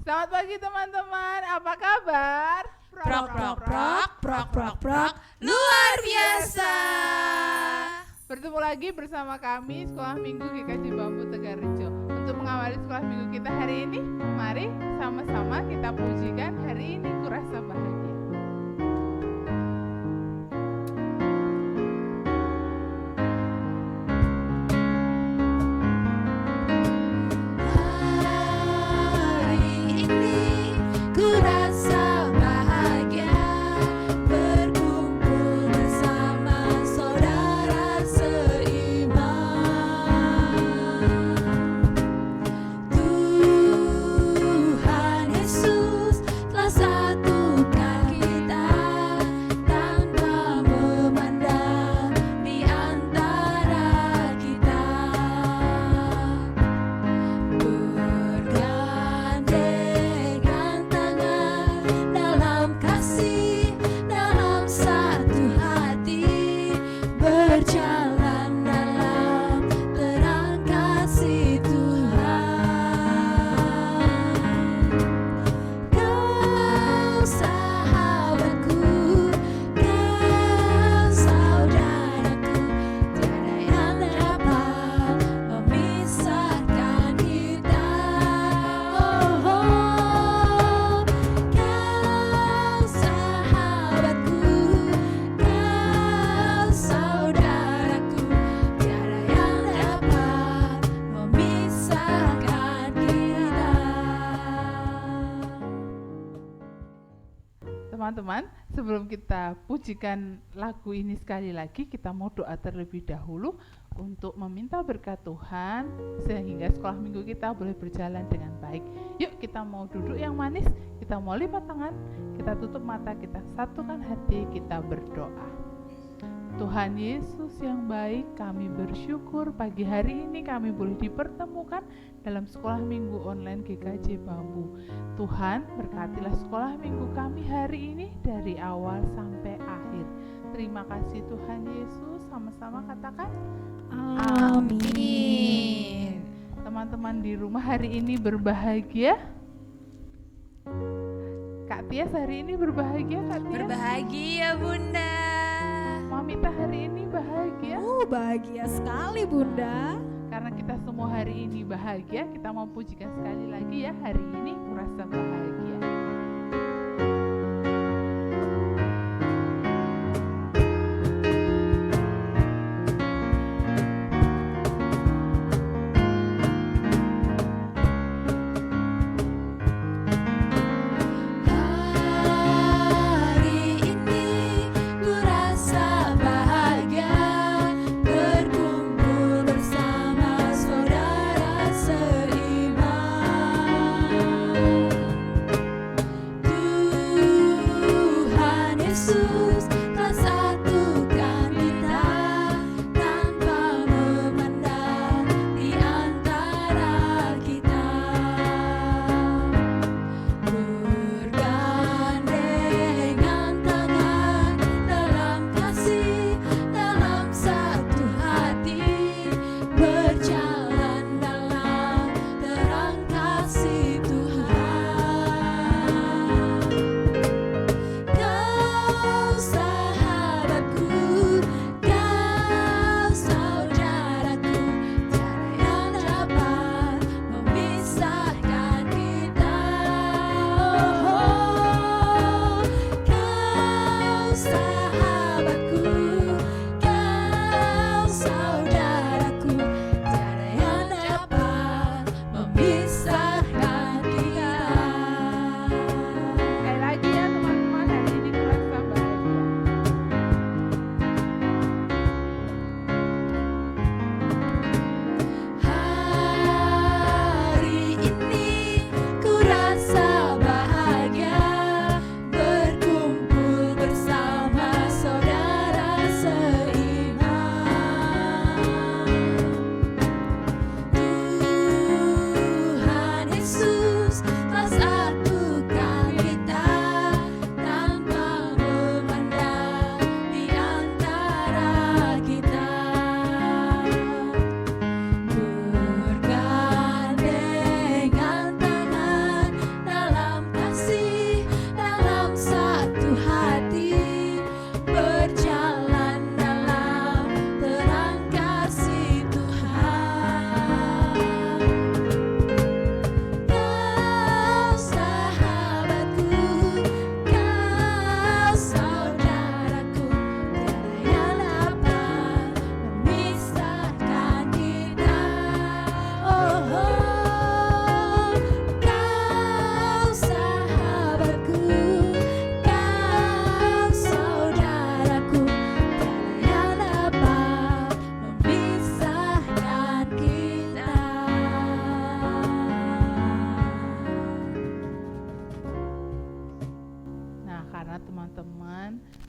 Selamat pagi teman-teman, apa kabar? Prok, luar biasa. Bertemu lagi bersama kami Sekolah Minggu GKJ Bambu Tegarrejo. Untuk mengawali sekolah minggu kita hari ini, mari sama-sama kita pujikan Hari Ini Kurasa Bahagia. Teman-teman, sebelum kita pujikan lagu ini sekali lagi, kita mau doa terlebih dahulu untuk meminta berkat Tuhan sehingga sekolah minggu kita boleh berjalan dengan baik. Yuk kita mau duduk yang manis, kita mau lipat tangan, kita tutup mata, kita satukan hati, kita berdoa. Tuhan Yesus yang baik, kami bersyukur pagi hari ini kami boleh dipertemukan dalam sekolah minggu online GKJ Bambu. Tuhan, berkatilah sekolah minggu kami hari ini dari awal sampai akhir. Terima kasih Tuhan Yesus, sama-sama katakan amin. Teman-teman di rumah hari ini berbahagia? Kak Tias hari ini berbahagia, Kak Tias? Berbahagia Bunda. Mamita hari ini bahagia? Bahagia sekali Bunda. Karena kita semua hari ini bahagia, kita mau pujikan sekali lagi ya, Hari Ini Kurasa Bahagia. Seiman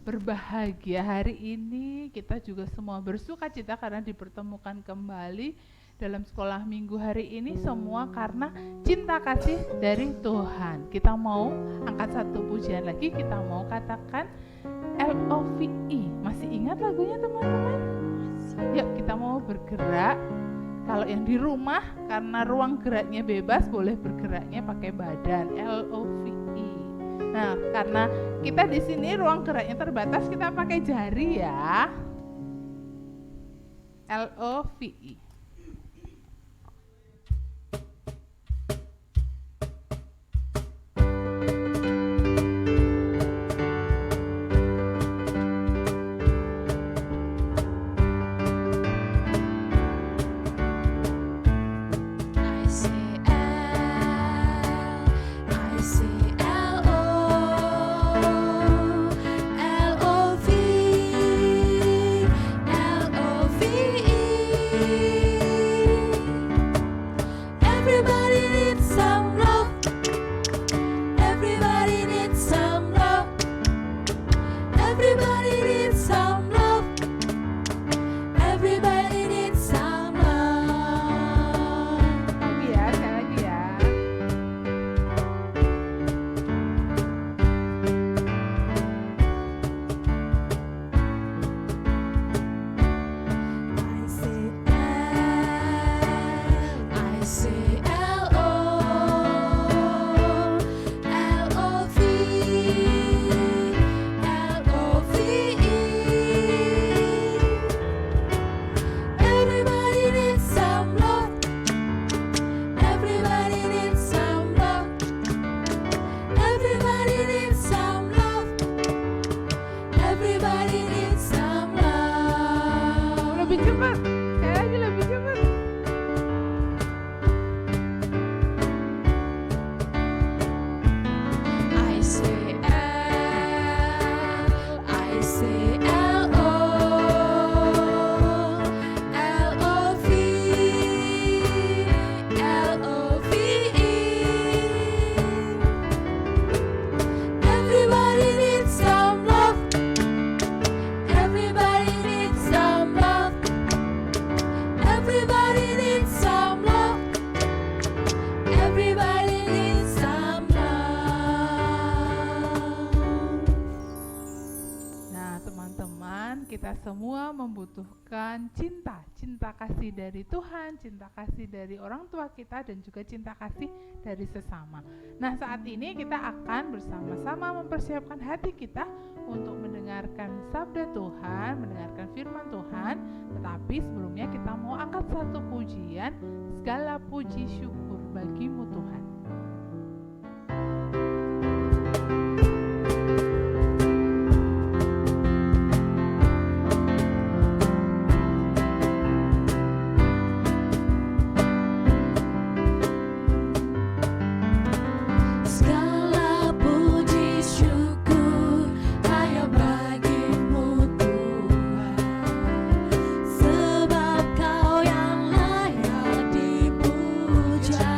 berbahagia hari ini. Kita juga semua bersuka cita karena dipertemukan kembali dalam sekolah minggu hari ini, semua karena cinta kasih dari Tuhan. Kita mau angkat satu pujian lagi, kita mau katakan LOVE. Masih ingat lagunya teman-teman? Yuk kita mau bergerak. Kalau yang di rumah karena ruang geraknya bebas, boleh bergeraknya pakai badan. LOVE. Nah, karena kita di sini ruang geraknya terbatas, kita pakai jari ya. LOVE. Kita semua membutuhkan cinta kasih dari Tuhan, cinta kasih dari orang tua kita, dan juga cinta kasih dari sesama. Nah, saat ini kita akan bersama-sama mempersiapkan hati kita untuk mendengarkan sabda Tuhan, mendengarkan firman Tuhan. Tetapi sebelumnya kita mau angkat satu pujian, segala puji syukur bagimu Tuhan. Sebab Kau yang layak dipuja.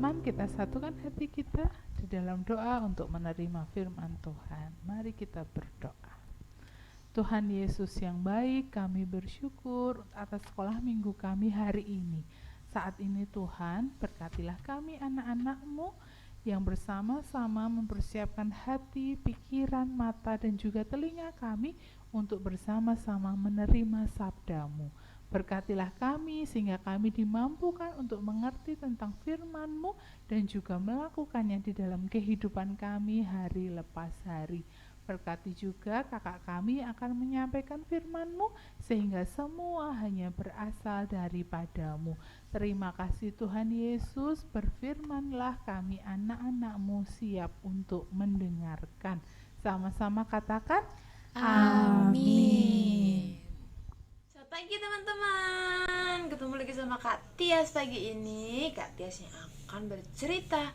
teman-teman, kita satukan hati kita di dalam doa untuk menerima firman Tuhan. Mari kita berdoa. Tuhan Yesus yang baik, kami bersyukur atas sekolah minggu kami hari ini. Saat ini Tuhan, berkatilah kami anak-anak-Mu yang bersama-sama mempersiapkan hati, pikiran, mata, dan juga telinga kami untuk bersama-sama menerima sabda-Mu. Berkatilah kami sehingga kami dimampukan untuk mengerti tentang firman-Mu dan juga melakukannya di dalam kehidupan kami hari lepas hari. Berkati juga kakak kami akan menyampaikan firman-Mu sehingga semua hanya berasal daripada-Mu. Terima kasih Tuhan Yesus, berfirmanlah, kami anak-anak-Mu siap untuk mendengarkan. Sama-sama katakan Amin. Selamat pagi teman-teman. Ketemu lagi sama Kak Tias pagi ini. Kak Tias yang akan bercerita.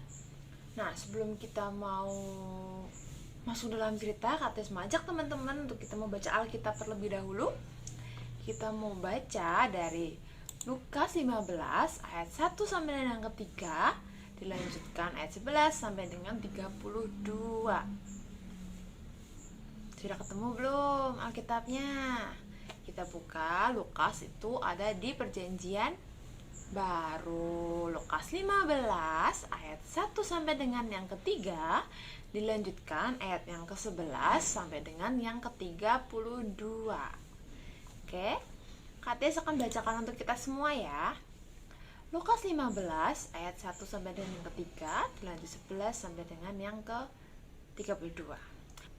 Nah, sebelum kita mau masuk dalam cerita, Kak Tias mengajak teman-teman untuk kita mau baca Alkitab terlebih dahulu. Kita mau baca dari Lukas 15 ayat 1 sampai dengan yang ketiga, dilanjutkan ayat 11 sampai dengan 32. Sudah ketemu belum Alkitabnya? Kita buka, Lukas itu ada di perjanjian baru. Lukas 15 ayat 1 sampai dengan yang ketiga, dilanjutkan ayat yang ke-11 sampai dengan yang ke-32. Oke, Kak Tias akan bacakan untuk kita semua ya. Lukas 15 ayat 1 sampai dengan yang ketiga, dilanjut 11 sampai dengan yang ke-32.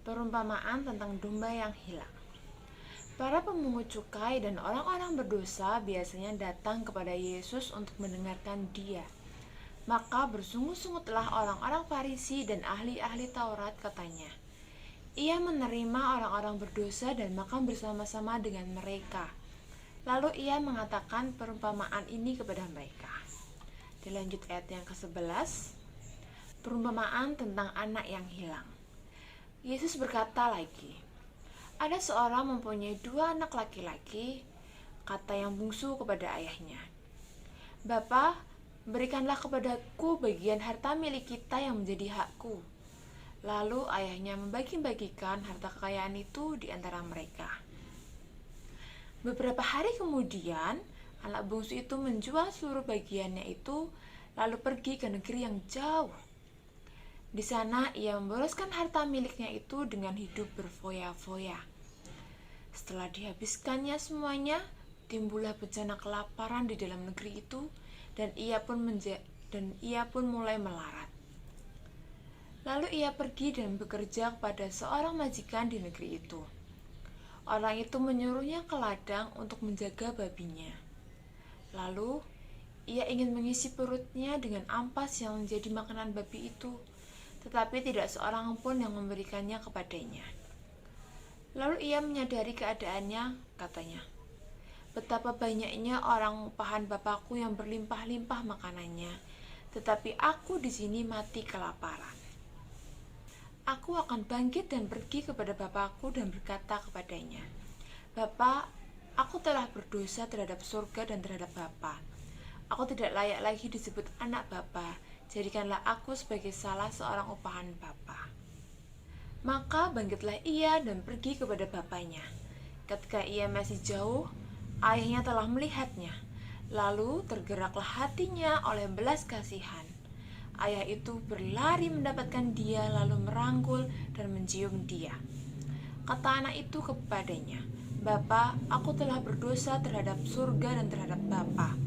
Perumpamaan tentang domba yang hilang. Para pemungut cukai dan orang-orang berdosa biasanya datang kepada Yesus untuk mendengarkan Dia. Maka bersungut-sungutlah orang-orang Farisi dan ahli-ahli Taurat katanya. Ia menerima orang-orang berdosa dan makan bersama-sama dengan mereka. Lalu ia mengatakan perumpamaan ini kepada mereka. Dilanjut ayat yang ke-11. Perumpamaan tentang anak yang hilang. Yesus berkata lagi, ada seorang mempunyai 2 anak laki-laki. Kata yang bungsu kepada ayahnya, Bapa, berikanlah kepadaku bagian harta milik kita yang menjadi hakku. Lalu ayahnya membagi-bagikan harta kekayaan itu di antara mereka. Beberapa hari kemudian, anak bungsu itu menjual seluruh bagiannya itu, lalu pergi ke negeri yang jauh. Di sana ia memboroskan harta miliknya itu dengan hidup berfoya-foya. Setelah dihabiskannya semuanya, timbullah bencana kelaparan di dalam negeri itu, dan ia pun mulai melarat. Lalu ia pergi dan bekerja kepada seorang majikan di negeri itu. Orang itu menyuruhnya ke ladang untuk menjaga babinya. Lalu ia ingin mengisi perutnya dengan ampas yang menjadi makanan babi itu, tetapi tidak seorang pun yang memberikannya kepadanya. Lalu ia menyadari keadaannya, katanya, betapa banyaknya orang upahan bapakku yang berlimpah-limpah makanannya, tetapi aku di sini mati kelaparan. Aku akan bangkit dan pergi kepada bapakku dan berkata kepadanya, Bapa, aku telah berdosa terhadap surga dan terhadap Bapa. Aku tidak layak lagi disebut anak Bapa. Jadikanlah aku sebagai salah seorang upahan bapa. Maka bangkitlah ia dan pergi kepada bapaknya. Ketika ia masih jauh, ayahnya telah melihatnya. Lalu tergeraklah hatinya oleh belas kasihan. Ayah itu berlari mendapatkan dia, lalu merangkul dan mencium dia. Kata anak itu kepadanya, Bapa, aku telah berdosa terhadap surga dan terhadap Bapa.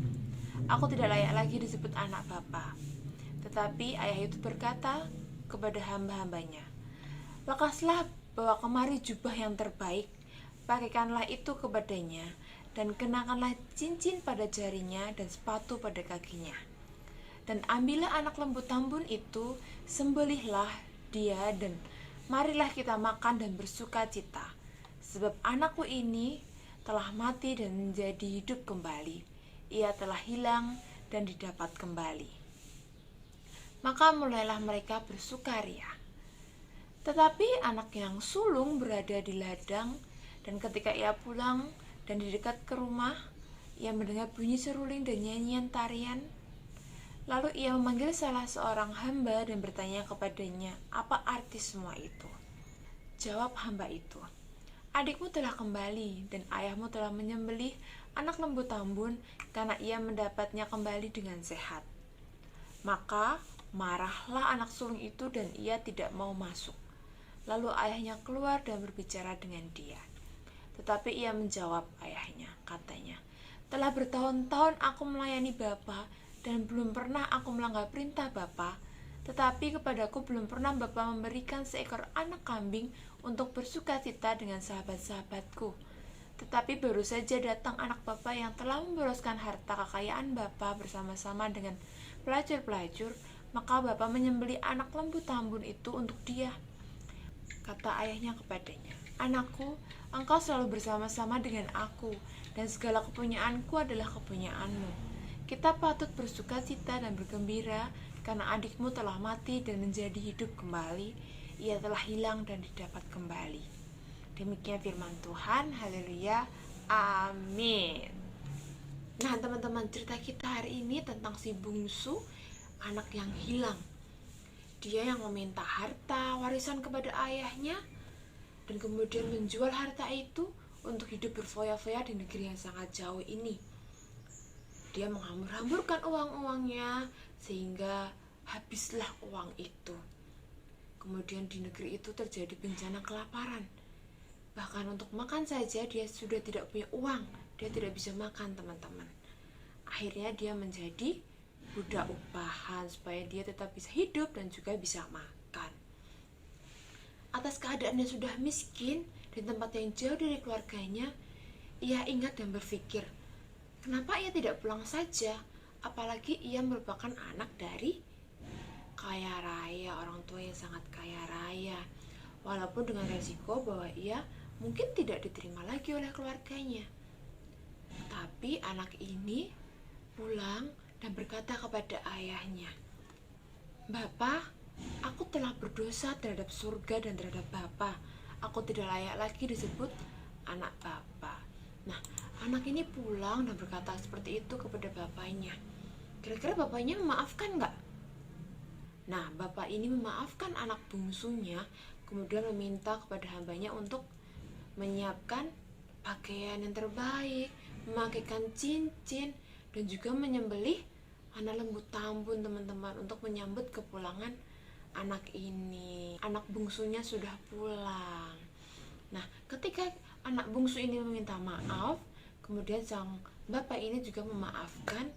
Aku tidak layak lagi disebut anak Bapa. Tetapi ayah itu berkata kepada hamba-hambanya, lekaslah bawa kemari jubah yang terbaik, pakaikanlah itu kepadanya, dan kenakanlah cincin pada jarinya dan sepatu pada kakinya. Dan ambillah anak lembu tambun itu, sembelihlah dia, dan marilah kita makan dan bersuka cita. Sebab anakku ini telah mati dan menjadi hidup kembali. Ia telah hilang dan didapat kembali. Maka mulailah mereka bersukaria. Tetapi anak yang sulung berada di ladang, dan ketika ia pulang dan di dekat ke rumah, ia mendengar bunyi seruling dan nyanyian tarian. Lalu ia memanggil salah seorang hamba dan bertanya kepadanya, apa arti semua itu? Jawab hamba itu, adikmu telah kembali dan ayahmu telah menyembelih anak lembu tambun karena ia mendapatnya kembali dengan sehat. Maka marahlah anak sulung itu dan ia tidak mau masuk. Lalu ayahnya keluar dan berbicara dengan dia. Tetapi ia menjawab ayahnya, katanya, telah bertahun-tahun aku melayani Bapa dan belum pernah aku melanggar perintah Bapa, tetapi kepadaku belum pernah Bapa memberikan seekor anak kambing untuk bersukacita dengan sahabat-sahabatku. Tetapi baru saja datang anak Bapa yang telah memboroskan harta kekayaan Bapa bersama-sama dengan pelacur-pelacur, maka Bapa menyembelih anak lembu tambun itu untuk dia. Kata ayahnya kepadanya, anakku, engkau selalu bersama-sama dengan aku, dan segala kepunyaanku adalah kepunyaanmu. Kita patut bersukacita dan bergembira, karena adikmu telah mati dan menjadi hidup kembali. Ia telah hilang dan didapat kembali. Demikian firman Tuhan, haleluya, amin. Nah teman-teman, cerita kita hari ini tentang si bungsu, anak yang hilang. Dia yang meminta harta warisan kepada ayahnya, dan kemudian menjual harta itu untuk hidup berfoya-foya di negeri yang sangat jauh ini. Dia menghambur-hamburkan uang-uangnya sehingga habislah uang itu. Kemudian di negeri itu terjadi bencana kelaparan. Bahkan untuk makan saja dia sudah tidak punya uang. Dia tidak bisa makan, teman-teman. Akhirnya dia menjadi budak upahan supaya dia tetap bisa hidup dan juga bisa makan. Atas keadaan yang sudah miskin di tempat yang jauh dari keluarganya, ia ingat dan berpikir, kenapa ia tidak pulang saja? Apalagi ia merupakan anak dari kaya raya, orang tua yang sangat kaya raya. Walaupun dengan resiko bahwa ia mungkin tidak diterima lagi oleh keluarganya. Tapi anak ini pulang dan berkata kepada ayahnya, Bapak, aku telah berdosa terhadap surga dan terhadap Bapa. Aku tidak layak lagi disebut anak Bapa. Nah, anak ini pulang dan berkata seperti itu kepada bapaknya. Kira-kira bapaknya memaafkan nggak? Nah, bapak ini memaafkan anak bungsunya, kemudian meminta kepada hambanya untuk menyiapkan pakaian yang terbaik, memakaikan cincin, dan juga menyembelih anak lembu tambun, teman-teman, untuk menyambut kepulangan anak ini. Anak bungsunya sudah pulang. Nah, ketika anak bungsu ini meminta maaf, kemudian sang bapak ini juga memaafkan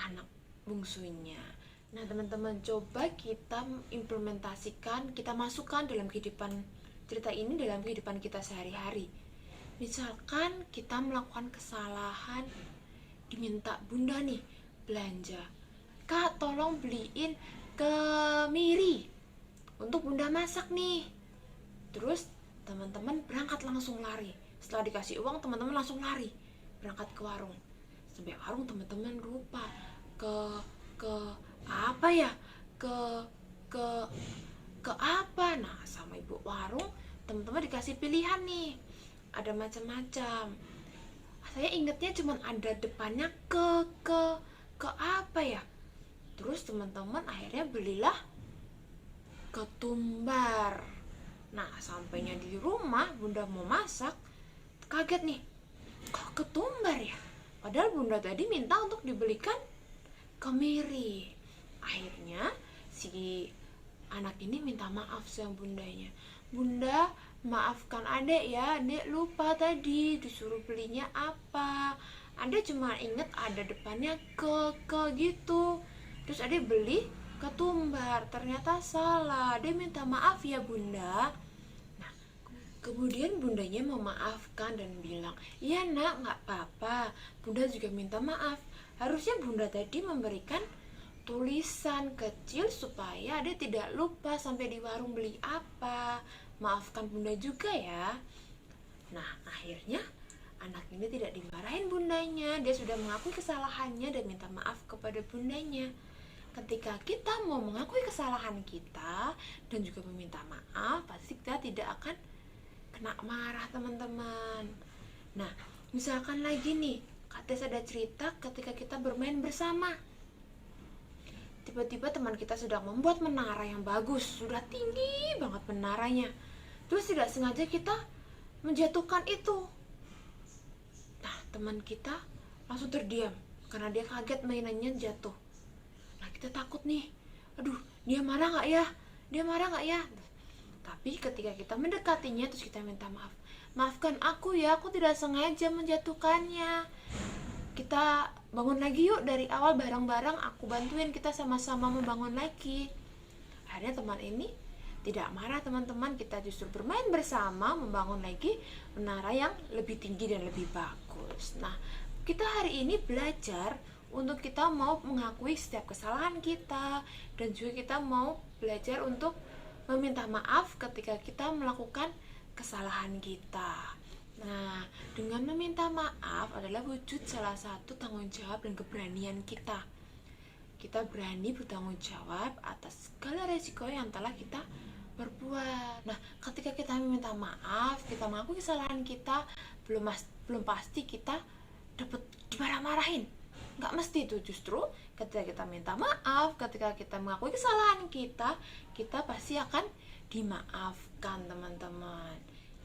anak bungsunya. Nah, teman-teman, coba kita implementasikan, kita masukkan dalam kehidupan cerita ini dalam kehidupan kita sehari-hari. Misalkan kita melakukan kesalahan, diminta bunda nih belanja, Kak tolong beliin kemiri untuk bunda masak nih. Terus teman-teman berangkat langsung lari. Setelah dikasih uang, teman-teman langsung lari berangkat ke warung. Sampai warung teman-teman lupa ke apa ya, ke apa. Nah, sama ibu warung teman-teman dikasih pilihan nih, ada macam-macam. Saya ingatnya cuma ada depannya ke apa ya. Terus teman-teman akhirnya belilah ketumbar. Nah, sampainya di rumah bunda mau masak, kaget nih, kok ketumbar ya, padahal bunda tadi minta untuk dibelikan kemiri. Akhirnya si anak ini minta maaf sama bundanya. Bunda, maafkan adek ya, adek lupa tadi disuruh belinya apa. Adek cuma inget ada depannya ke gitu. Terus adek beli ketumbar, ternyata salah. Adek minta maaf ya bunda. Nah, kemudian bundanya memaafkan dan bilang, iya nak, nggak apa-apa. Bunda juga minta maaf. Harusnya bunda tadi memberikan tulisan kecil supaya dia tidak lupa sampai di warung beli apa. Maafkan bunda juga ya. Nah, akhirnya anak ini tidak dimarahin bundanya. Dia sudah mengakui kesalahannya dan minta maaf kepada bundanya. Ketika kita mau mengakui kesalahan kita dan juga meminta maaf, pasti kita tidak akan kena marah, teman-teman. Nah, misalkan lagi nih, Kak Tes ada cerita ketika kita bermain bersama. tiba-tiba teman kita sedang membuat menara yang bagus, sudah tinggi banget menaranya. Terus tidak sengaja kita menjatuhkan itu. Nah, teman kita langsung terdiam karena dia kaget mainannya jatuh. Nah, kita takut nih. Aduh, dia marah nggak ya? Dia marah nggak ya? Tapi ketika kita mendekatinya terus kita minta maaf. Maafkan aku ya, aku tidak sengaja menjatuhkannya. Kita bangun lagi yuk dari awal bareng-bareng, aku bantuin, kita sama-sama membangun lagi. Akhirnya teman ini tidak marah teman-teman, kita justru bermain bersama membangun lagi menara yang lebih tinggi dan lebih bagus. Nah, kita hari ini belajar untuk kita mau mengakui setiap kesalahan kita, dan juga kita mau belajar untuk meminta maaf ketika kita melakukan kesalahan kita. Nah, dengan meminta maaf adalah wujud salah satu tanggung jawab dan keberanian kita. Kita berani bertanggung jawab atas segala resiko yang telah kita berbuat. Nah, ketika kita meminta maaf, kita mengakui kesalahan kita, belum pasti kita dapat dimarah-marahin. Nggak mesti itu, justru ketika kita minta maaf, ketika kita mengakui kesalahan kita pasti akan dimaafkan, teman-teman.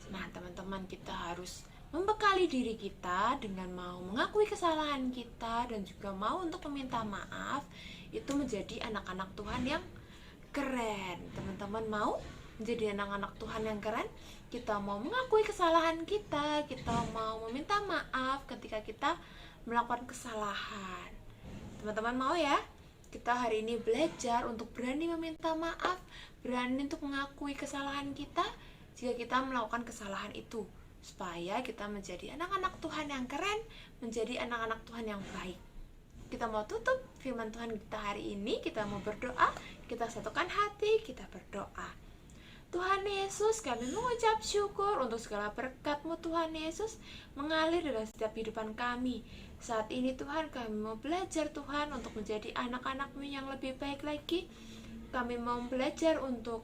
Nah, teman-teman, kita harus membekali diri kita dengan mau mengakui kesalahan kita dan juga mau untuk meminta maaf. Itu menjadi anak-anak Tuhan yang keren. Teman-teman mau menjadi anak-anak Tuhan yang keren? Kita mau mengakui kesalahan kita mau meminta maaf ketika kita melakukan kesalahan. Teman-teman mau ya? Kita hari ini belajar untuk berani meminta maaf, berani untuk mengakui kesalahan kita jika kita melakukan kesalahan itu, supaya kita menjadi anak-anak Tuhan yang keren, menjadi anak-anak Tuhan yang baik. Kita mau tutup firman Tuhan kita hari ini, kita mau berdoa, kita satukan hati, kita berdoa. Tuhan Yesus, kami mengucap syukur untuk segala berkat-Mu Tuhan Yesus mengalir dalam setiap kehidupan kami. Saat ini Tuhan, kami mau belajar Tuhan untuk menjadi anak-anak-Mu yang lebih baik lagi. Kami mau belajar untuk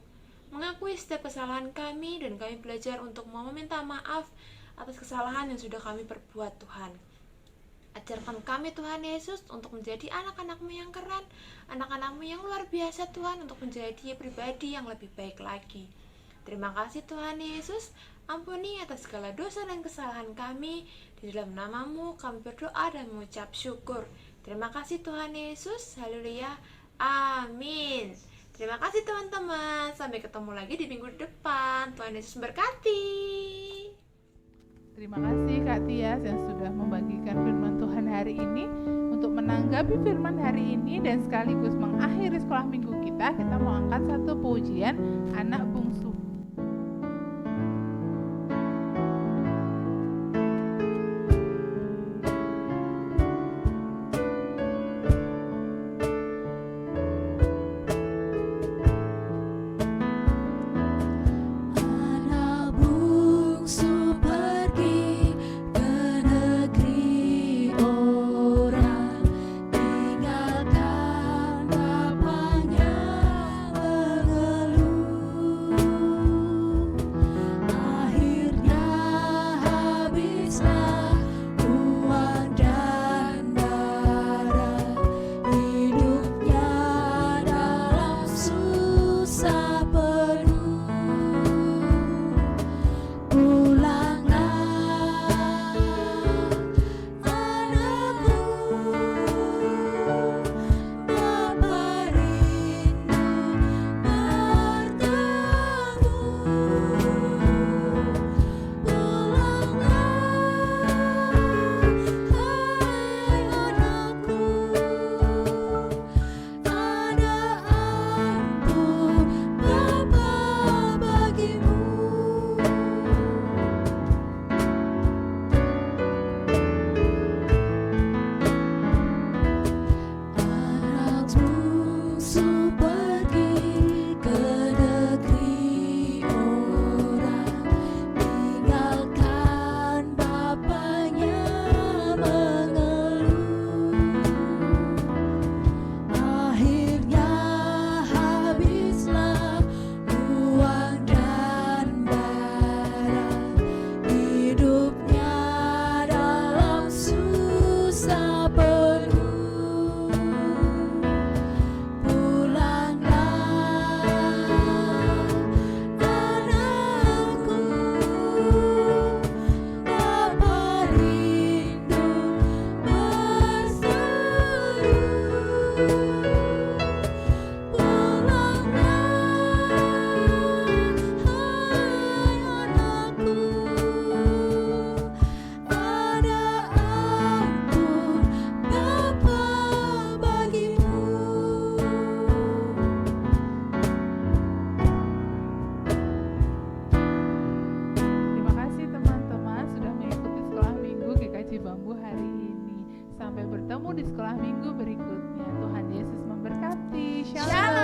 mengakui setiap kesalahan kami, dan kami belajar untuk mau meminta maaf atas kesalahan yang sudah kami perbuat Tuhan. Ajarkan kami Tuhan Yesus untuk menjadi anak-anak-Mu yang keren, anak-anak-Mu yang luar biasa Tuhan, untuk menjadi pribadi yang lebih baik lagi. Terima kasih Tuhan Yesus, ampuni atas segala dosa dan kesalahan kami. Di dalam nama-Mu kami berdoa dan mengucap syukur. Terima kasih Tuhan Yesus, haleluya, amin. Terima kasih teman-teman, sampai ketemu lagi di minggu depan. Tuhan Yesus berkati. Terima kasih Kak Tias yang sudah membagikan firman Tuhan hari ini. Untuk menanggapi firman hari ini dan sekaligus mengakhiri sekolah minggu kita mau angkat satu pujian anak bungsu. Tinggalkan bapaknya mengeluh. sekolah minggu berikutnya. Tuhan Yesus memberkati. Shalom. Shalom.